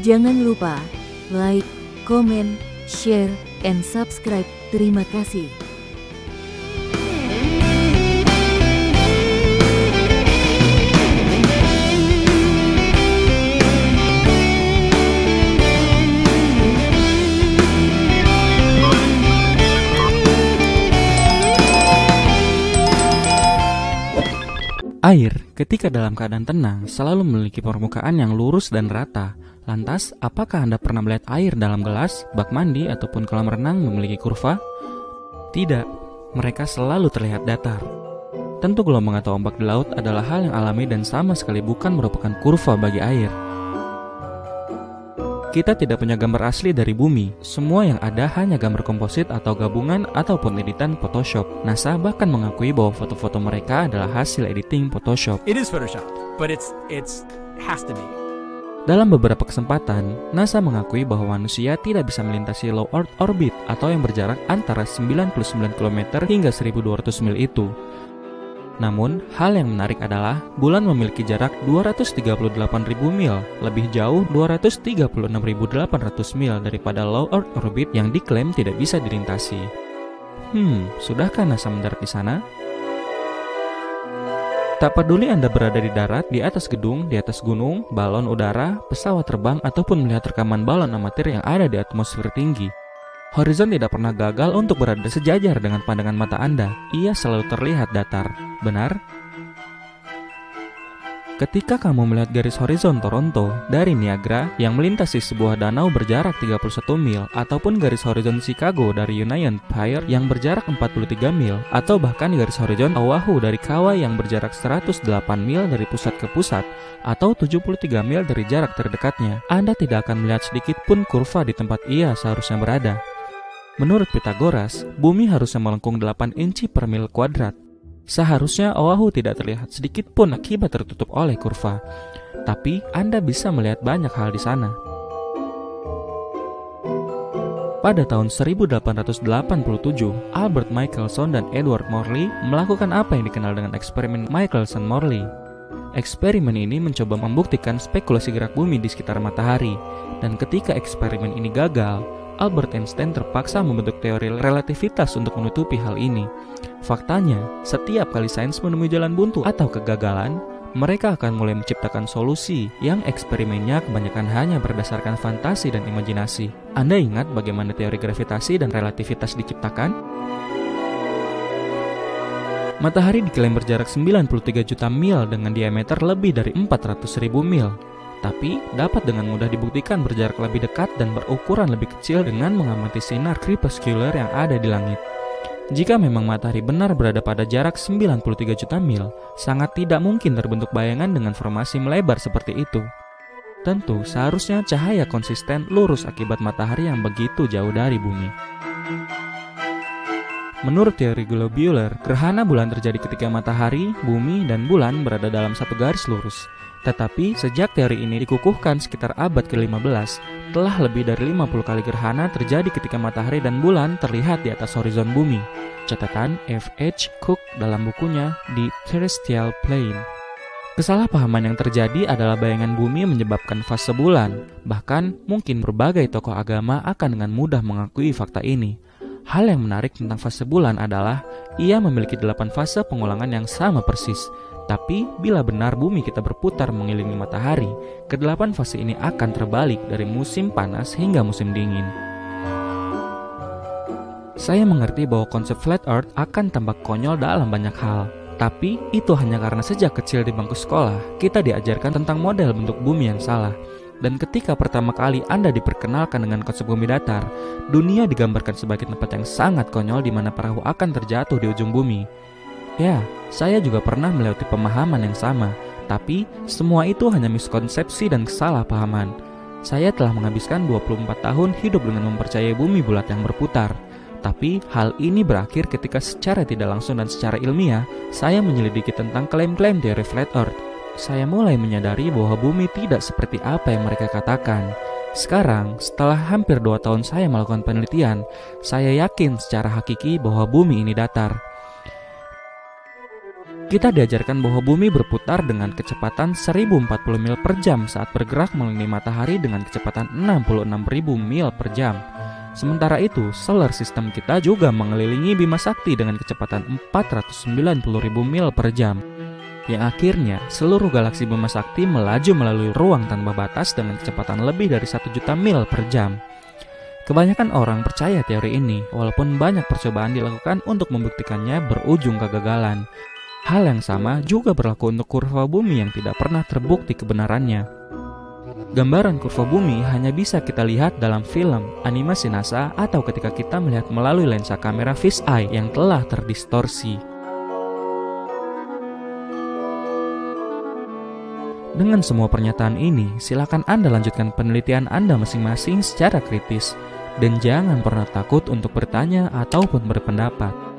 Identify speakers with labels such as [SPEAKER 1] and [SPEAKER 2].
[SPEAKER 1] Jangan lupa like, comment, share, and subscribe. Terima kasih.
[SPEAKER 2] Air, ketika dalam keadaan tenang, selalu memiliki permukaan yang lurus dan rata. Lantas, apakah Anda pernah melihat air dalam gelas, bak mandi, ataupun kolam renang memiliki kurva? Tidak, mereka selalu terlihat datar. Tentu gelombang atau ombak di laut adalah hal yang alami dan sama sekali bukan merupakan kurva bagi air. Kita tidak punya gambar asli dari bumi. Semua yang ada hanya gambar komposit atau gabungan ataupun editan Photoshop. NASA bahkan mengakui bahwa foto-foto mereka adalah hasil editing Photoshop.
[SPEAKER 3] It is Photoshop, but it has to be.
[SPEAKER 2] Dalam beberapa kesempatan, NASA mengakui bahwa manusia tidak bisa melintasi low Earth orbit atau yang berjarak antara 99 km hingga 1200 mil itu. Namun, hal yang menarik adalah bulan memiliki jarak 238.000 mil, lebih jauh 236.800 mil daripada low Earth orbit yang diklaim tidak bisa dilintasi. Sudahkah NASA mendarat di sana? Tak peduli Anda berada di darat, di atas gedung, di atas gunung, balon udara, pesawat terbang, ataupun melihat rekaman balon amatir yang ada di atmosfer tinggi, horizon tidak pernah gagal untuk berada sejajar dengan pandangan mata Anda. Ia selalu terlihat datar. Benar? Ketika kamu melihat garis horizon Toronto dari Niagara yang melintasi sebuah danau berjarak 31 mil, ataupun garis horizon Chicago dari Union Pier yang berjarak 43 mil, atau bahkan garis horizon Oahu dari Kauai yang berjarak 108 mil dari pusat ke pusat, atau 73 mil dari jarak terdekatnya, Anda tidak akan melihat sedikit pun kurva di tempat ia seharusnya berada. Menurut Pythagoras, bumi harusnya melengkung 8 inci per mil kuadrat. Seharusnya Oahu tidak terlihat sedikit pun akibat tertutup oleh kurva. Tapi Anda bisa melihat banyak hal di sana. Pada tahun 1887, Albert Michelson dan Edward Morley melakukan apa yang dikenal dengan eksperimen Michelson-Morley. Eksperimen ini mencoba membuktikan spekulasi gerak bumi di sekitar matahari. Dan ketika eksperimen ini gagal, Albert Einstein terpaksa membentuk teori relativitas untuk menutupi hal ini. Faktanya, setiap kali sains menemui jalan buntu atau kegagalan, mereka akan mulai menciptakan solusi yang eksperimennya kebanyakan hanya berdasarkan fantasi dan imajinasi. Anda ingat bagaimana teori gravitasi dan relativitas diciptakan? Matahari diklaim berjarak 93 juta mil dengan diameter lebih dari 400.000 mil. Tapi dapat dengan mudah dibuktikan berjarak lebih dekat dan berukuran lebih kecil dengan mengamati sinar crepuscular yang ada di langit. Jika memang matahari benar berada pada jarak 93 juta mil, sangat tidak mungkin terbentuk bayangan dengan formasi melebar seperti itu. Tentu seharusnya cahaya konsisten lurus akibat matahari yang begitu jauh dari bumi. Menurut teori globular, gerhana bulan terjadi ketika matahari, bumi, dan bulan berada dalam satu garis lurus. Tetapi sejak teori ini dikukuhkan sekitar abad ke-15, telah lebih dari 50 kali gerhana terjadi ketika matahari dan bulan terlihat di atas horizon bumi. Catatan F.H. Cook dalam bukunya The Terrestrial Plane. Kesalahpahaman yang terjadi adalah bayangan bumi menyebabkan fase bulan. Bahkan mungkin berbagai tokoh agama akan dengan mudah mengakui fakta ini. Hal yang menarik tentang fase bulan adalah ia memiliki 8 fase pengulangan yang sama persis. Tapi, bila benar bumi kita berputar mengelilingi matahari, ke-8 fase ini akan terbalik dari musim panas hingga musim dingin. Saya mengerti bahwa konsep flat earth akan tampak konyol dalam banyak hal. Tapi, itu hanya karena sejak kecil di bangku sekolah, kita diajarkan tentang model bentuk bumi yang salah. Dan ketika pertama kali Anda diperkenalkan dengan konsep bumi datar, dunia digambarkan sebagai tempat yang sangat konyol di mana perahu akan terjatuh di ujung bumi. Ya, saya juga pernah melewati pemahaman yang sama, tapi semua itu hanya miskonsepsi dan kesalahpahaman. Saya telah menghabiskan 24 tahun hidup dengan mempercayai bumi bulat yang berputar. Tapi hal ini berakhir ketika secara tidak langsung dan secara ilmiah, saya menyelidiki tentang klaim-klaim teori flat earth. Saya mulai menyadari bahwa bumi tidak seperti apa yang mereka katakan. Sekarang, setelah hampir 2 tahun saya melakukan penelitian, saya yakin secara hakiki bahwa bumi ini datar. Kita diajarkan bahwa bumi berputar dengan kecepatan 1040 mil per jam saat bergerak mengelilingi matahari dengan kecepatan 66.000 mil per jam. Sementara itu, solar system kita juga mengelilingi Bima Sakti dengan kecepatan 490.000 mil per jam. Yang akhirnya, seluruh galaksi Bima Sakti melaju melalui ruang tanpa batas dengan kecepatan lebih dari 1 juta mil per jam. Kebanyakan orang percaya teori ini, walaupun banyak percobaan dilakukan untuk membuktikannya berujung kegagalan. Hal yang sama juga berlaku untuk kurva bumi yang tidak pernah terbukti kebenarannya. Gambaran kurva bumi hanya bisa kita lihat dalam film, animasi NASA, atau ketika kita melihat melalui lensa kamera fisheye yang telah terdistorsi. Dengan semua pernyataan ini, silakan Anda lanjutkan penelitian Anda masing-masing secara kritis, dan jangan pernah takut untuk bertanya ataupun berpendapat.